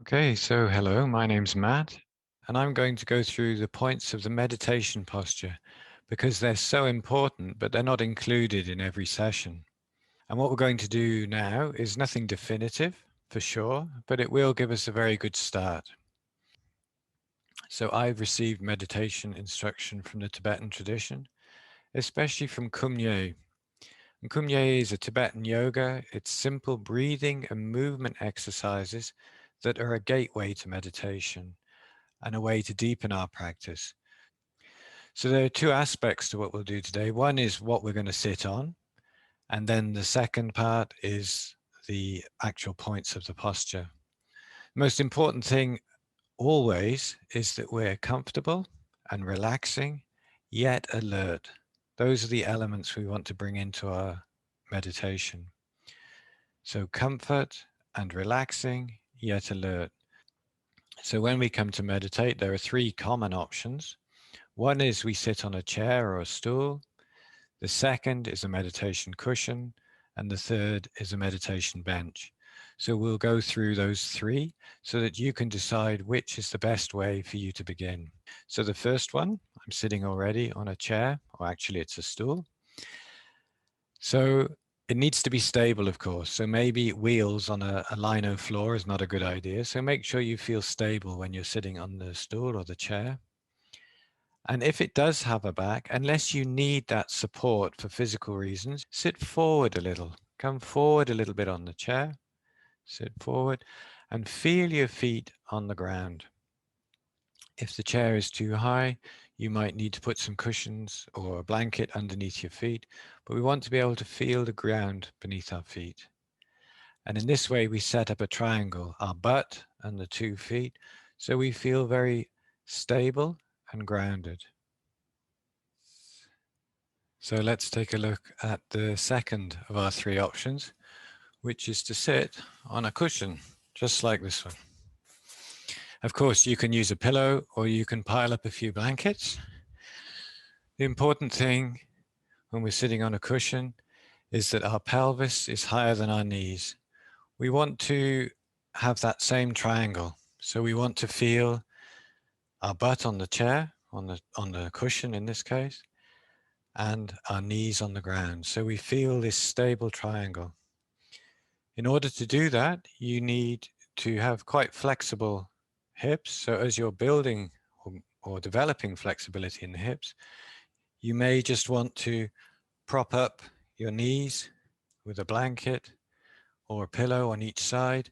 Okay, so hello, my name's Matt, and I'm going to go through the points of the meditation posture because they're so important, but they're not included in every session. And what we're going to do now is nothing definitive for sure, but it will give us a very good start. So I've received meditation instruction from the Tibetan tradition, especially from Kumye. And Kumye is a Tibetan yoga. It's simple breathing and movement exercises that are a gateway to meditation and a way to deepen our practice. So there are two aspects to what we'll do today. One is what we're going to sit on, and then the second part is the actual points of the posture. The most important thing always is that we're comfortable and relaxing, yet alert. Those are the elements we want to bring into our meditation. So comfort and relaxing, yet alert. So when we come to meditate, there are three common options. One is we sit on a chair or a stool. The second is a meditation cushion. And the third is a meditation bench. So we'll go through those three so that you can decide which is the best way for you to begin. So the first one, I'm sitting already on a chair, or actually it's a stool. So it needs to be stable, of course. So maybe wheels on a lino floor is not a good idea. So make sure you feel stable when you're sitting on the stool or the chair. And if it does have a back, unless you need that support for physical reasons, sit forward a little. Come forward a little bit on the chair, sit forward, and feel your feet on the ground. If the chair is too high, you might need to put some cushions or a blanket underneath your feet, but we want to be able to feel the ground beneath our feet. And in this way, we set up a triangle, our butt and the 2 feet, so we feel very stable and grounded. So let's take a look at the second of our three options, which is to sit on a cushion, just like this one. Of course, you can use a pillow or you can pile up a few blankets. The important thing when we're sitting on a cushion is that our pelvis is higher than our knees. We want to have that same triangle. So we want to feel our butt on the chair, on the cushion in this case, and our knees on the ground. So we feel this stable triangle. In order to do that, you need to have quite flexible hips. So as you're building or developing flexibility in the hips, you may just want to prop up your knees with a blanket or a pillow on each side.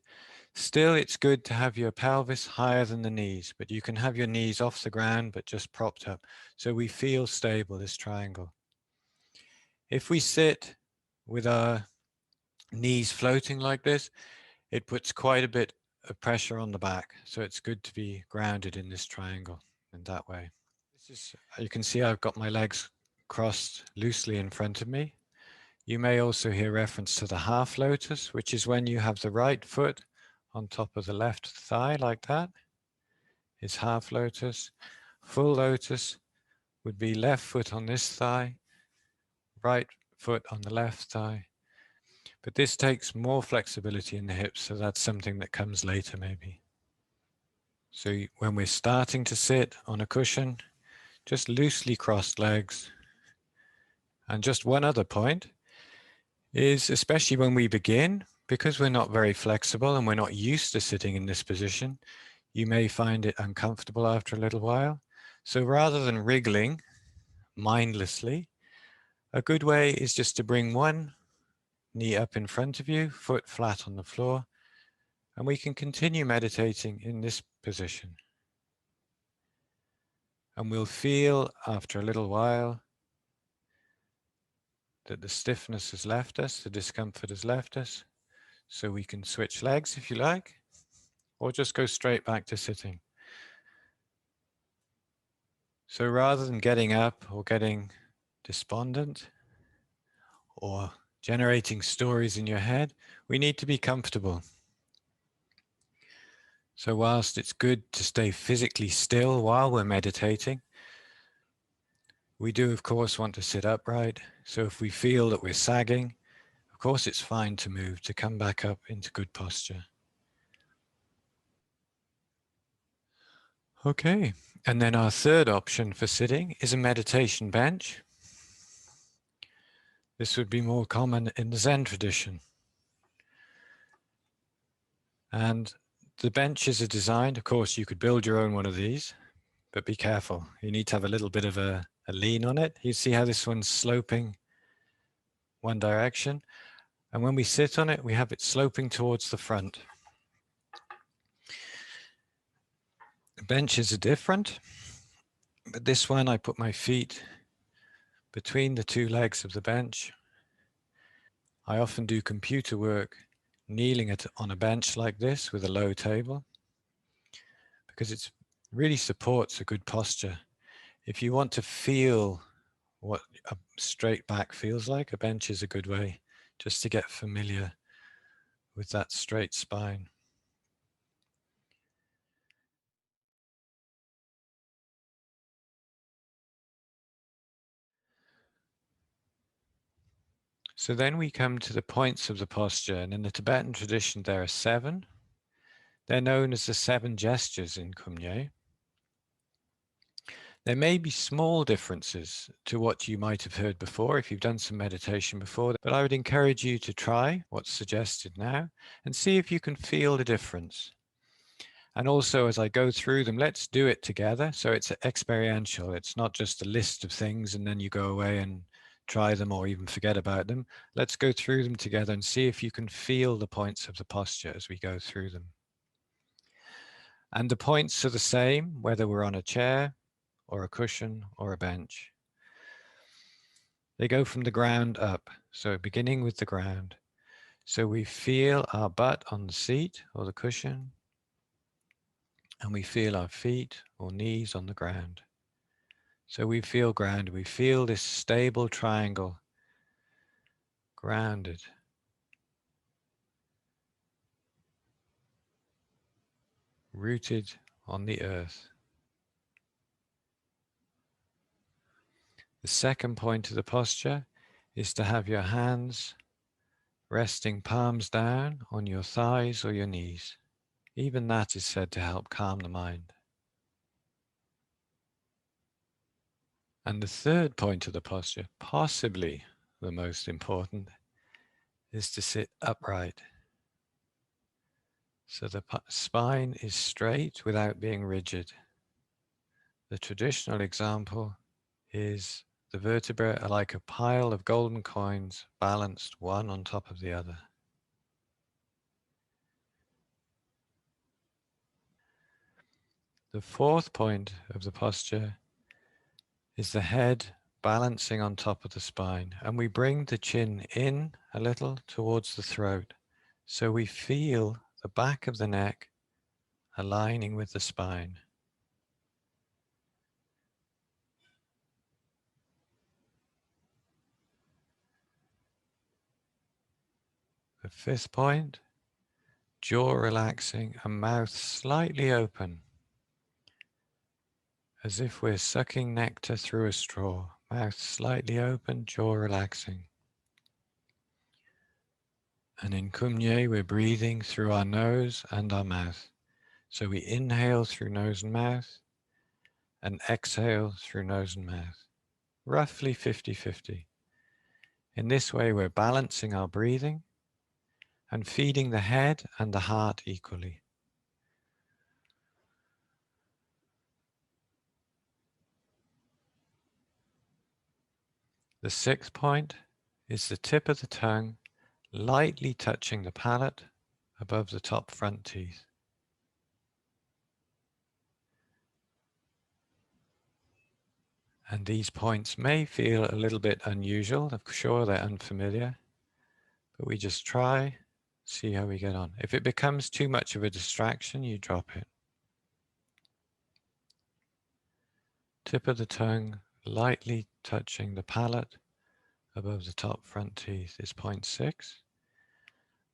Still, it's good to have your pelvis higher than the knees, but you can have your knees off the ground, but just propped up. So we feel stable, this triangle. If we sit with our knees floating like this, it puts quite a bit of pressure on the back. So it's good to be grounded in this triangle in that way. This is, you can see I've got my legs crossed loosely in front of me. You may also hear reference to the half lotus, which is when you have the right foot on top of the left thigh like that. It's half lotus. Full lotus would be left foot on this thigh, right foot on the left thigh. But this takes more flexibility in the hips, so that's something that comes later maybe. So when we're starting to sit on a cushion, just loosely crossed legs. And just one other point is, especially when we begin, because we're not very flexible and we're not used to sitting in this position, you may find it uncomfortable after a little while. So rather than wriggling mindlessly, a good way is just to bring one knee up in front of you, foot flat on the floor, and we can continue meditating in this position. And we'll feel after a little while that the stiffness has left us, the discomfort has left us, so we can switch legs if you like, or just go straight back to sitting. So rather than getting up or getting despondent or generating stories in your head, we need to be comfortable. So whilst it's good to stay physically still while we're meditating, we do of course want to sit upright. So if we feel that we're sagging, of course it's fine to move, to come back up into good posture. Okay, and then our third option for sitting is a meditation bench. This would be more common in the Zen tradition. And the benches are designed, of course, you could build your own one of these, but be careful. You need to have a little bit of a lean on it. You see how this one's sloping one direction? And when we sit on it, we have it sloping towards the front. The benches are different, but this one I put my feet between the two legs of the bench. I often do computer work kneeling on a bench like this with a low table because it really supports a good posture. If you want to feel what a straight back feels like, a bench is a good way just to get familiar with that straight spine. So then we come to the points of the posture, and in the Tibetan tradition there are 7. They're known as the 7 gestures in Kumye. There may be small differences to what you might have heard before if you've done some meditation before, but I would encourage you to try what's suggested now and see if you can feel the difference. And also, as I go through them, let's do it together. So it's experiential. It's not just a list of things and then you go away and try them or even forget about them. Let's go through them together and see if you can feel the points of the posture as we go through them. And the points are the same, whether we're on a chair or a cushion or a bench. They go from the ground up. So beginning with the ground. So we feel our butt on the seat or the cushion, and we feel our feet or knees on the ground. So we feel grounded. We feel this stable triangle, grounded. Rooted on the earth. The second point of the posture is to have your hands resting palms down on your thighs or your knees. Even that is said to help calm the mind. And the third point of the posture, possibly the most important, is to sit upright. So the spine is straight without being rigid. The traditional example is the vertebrae are like a pile of golden coins balanced one on top of the other. The fourth point of the posture is the head balancing on top of the spine, and we bring the chin in a little towards the throat, so we feel the back of the neck aligning with the spine. The fifth point, jaw relaxing and mouth slightly open, as if we're sucking nectar through a straw. Mouth slightly open, jaw relaxing. And in Kumye, we're breathing through our nose and our mouth. So we inhale through nose and mouth and exhale through nose and mouth, roughly 50-50. In this way, we're balancing our breathing and feeding the head and the heart equally. The sixth point is the tip of the tongue lightly touching the palate above the top front teeth. And these points may feel a little bit unusual. I'm sure they're unfamiliar, but we just try, see how we get on. If it becomes too much of a distraction, you drop it. Tip of the tongue lightly touching the palate above the top front teeth is point 6.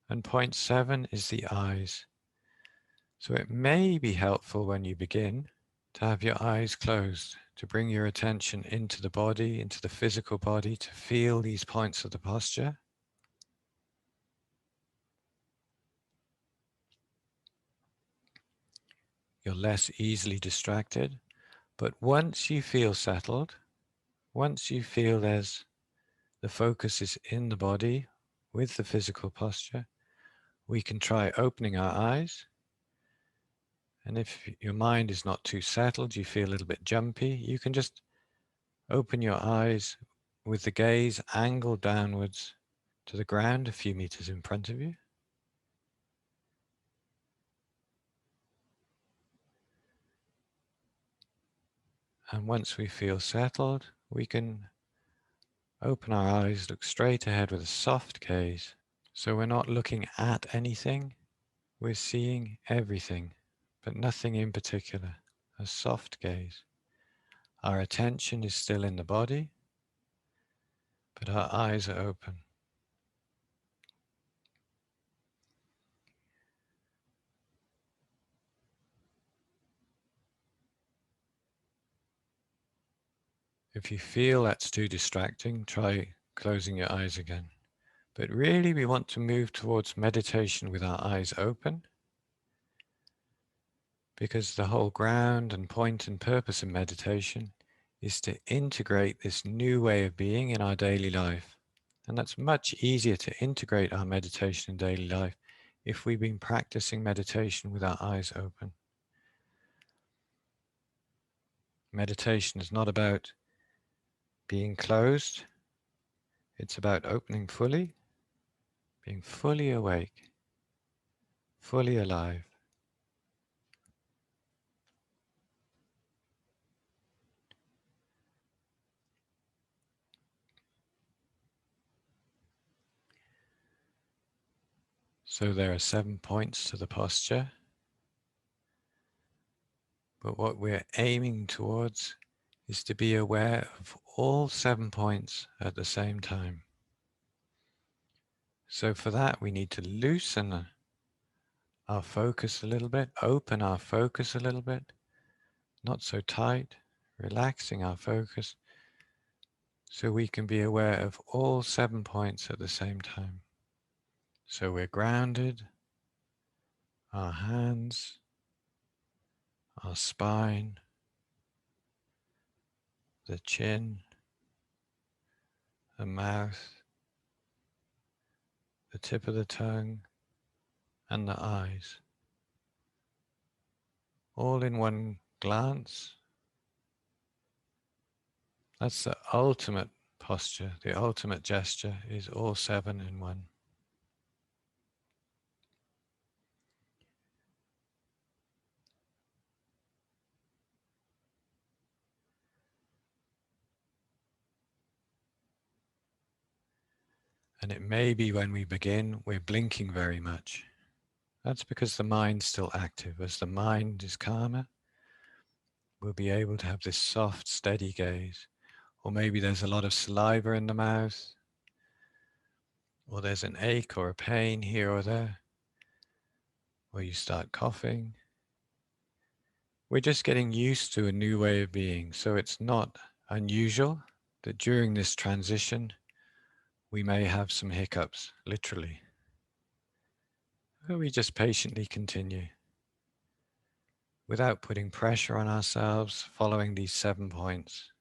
And point 7 is the eyes. So it may be helpful when you begin to have your eyes closed, to bring your attention into the body, into the physical body, to feel these points of the posture. You're less easily distracted. But once you feel settled, once you feel the focus is in the body with the physical posture, we can try opening our eyes. And if your mind is not too settled, you feel a little bit jumpy, you can just open your eyes with the gaze angled downwards to the ground a few meters in front of you. And once we feel settled, we can open our eyes, look straight ahead with a soft gaze. So we're not looking at anything, we're seeing everything, but nothing in particular, a soft gaze. Our attention is still in the body, but our eyes are open. If you feel that's too distracting, try closing your eyes again. But really, we want to move towards meditation with our eyes open, because the whole ground and point and purpose of meditation is to integrate this new way of being in our daily life. And that's much easier to integrate our meditation in daily life if we've been practicing meditation with our eyes open. Meditation is not about being closed, it's about opening fully, being fully awake, fully alive. So there are 7 points to the posture, but what we're aiming towards is to be aware of all 7 points at the same time. So for that, we need to loosen our focus a little bit, open our focus a little bit, not so tight, relaxing our focus so we can be aware of all 7 points at the same time. So we're grounded, our hands, our spine, the chin, the mouth, the tip of the tongue, and the eyes. All in one glance. That's the ultimate posture, the ultimate gesture is all 7 in one. And it may be when we begin, we're blinking very much. That's because the mind's still active. As the mind is calmer, we'll be able to have this soft, steady gaze. Or maybe there's a lot of saliva in the mouth, or there's an ache or a pain here or there, or you start coughing. We're just getting used to a new way of being, so it's not unusual that during this transition, we may have some hiccups, literally. But we just patiently continue without putting pressure on ourselves, following these 7 points,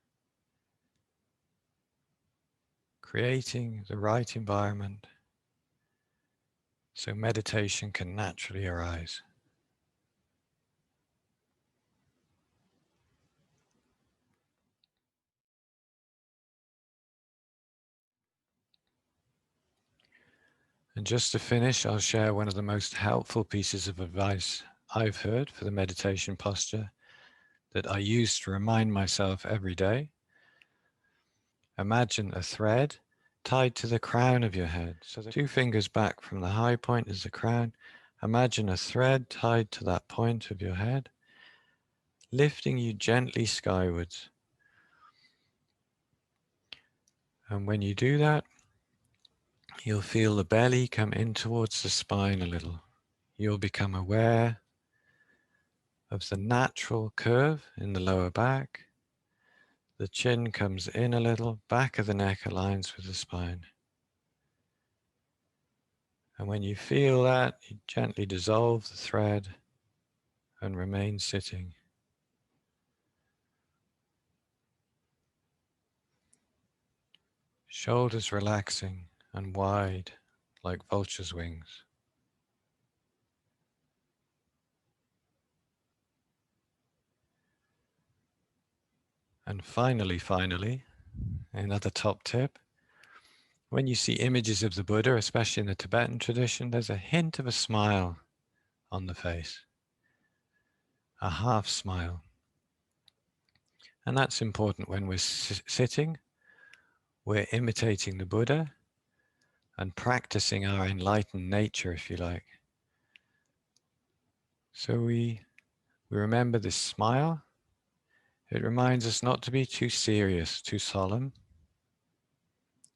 creating the right environment so meditation can naturally arise. And just to finish, I'll share one of the most helpful pieces of advice I've heard for the meditation posture that I use to remind myself every day. Imagine a thread tied to the crown of your head. So the 2 fingers back from the high point is the crown. Imagine a thread tied to that point of your head, lifting you gently skywards. And when you do that, you'll feel the belly come in towards the spine a little. You'll become aware of the natural curve in the lower back. The chin comes in a little, back of the neck aligns with the spine. And when you feel that, you gently dissolve the thread and remain sitting. Shoulders relaxing and wide like vulture's wings. And finally, another top tip. When you see images of the Buddha, especially in the Tibetan tradition, there's a hint of a smile on the face, a half smile. And that's important when we're sitting. We're imitating the Buddha and practicing our enlightened nature, if you like. So we remember this smile. It reminds us not to be too serious, too solemn.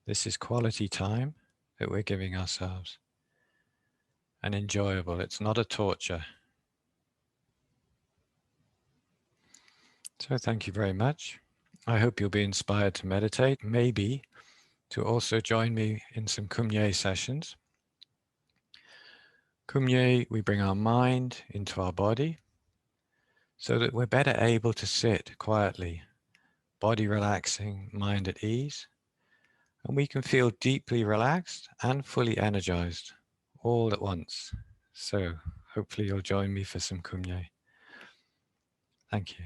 This is quality time that we're giving ourselves, and enjoyable. It's not a torture. So thank you very much. I hope you'll be inspired to meditate, maybe to also join me in some Kumye sessions. Kumye, we bring our mind into our body so that we're better able to sit quietly, body relaxing, mind at ease, and we can feel deeply relaxed and fully energized all at once. So hopefully you'll join me for some Kumye. Thank you.